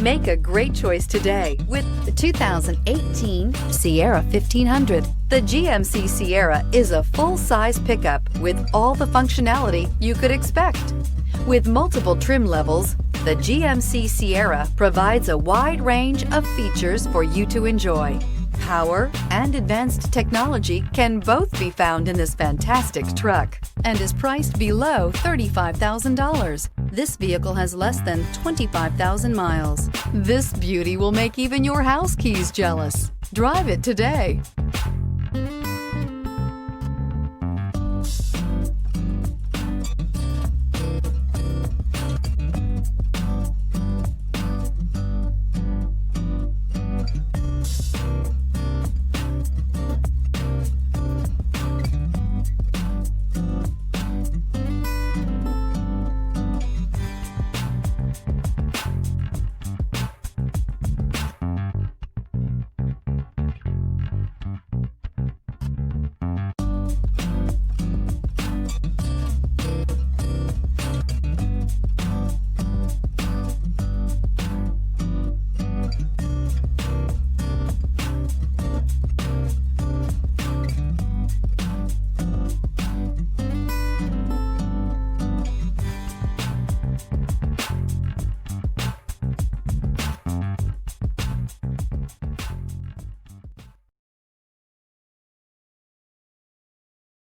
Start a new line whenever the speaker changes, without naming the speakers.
Make a great choice today with the 2018 Sierra 1500. The GMC Sierra is a full-size pickup with all the functionality you could expect. With multiple trim levels, the GMC Sierra provides a wide range of features for you to enjoy. Power and advanced technology can both be found in this fantastic truck and is priced below $35,000. This vehicle has less than 25,000 miles. This beauty will make even your house keys jealous. Drive it today.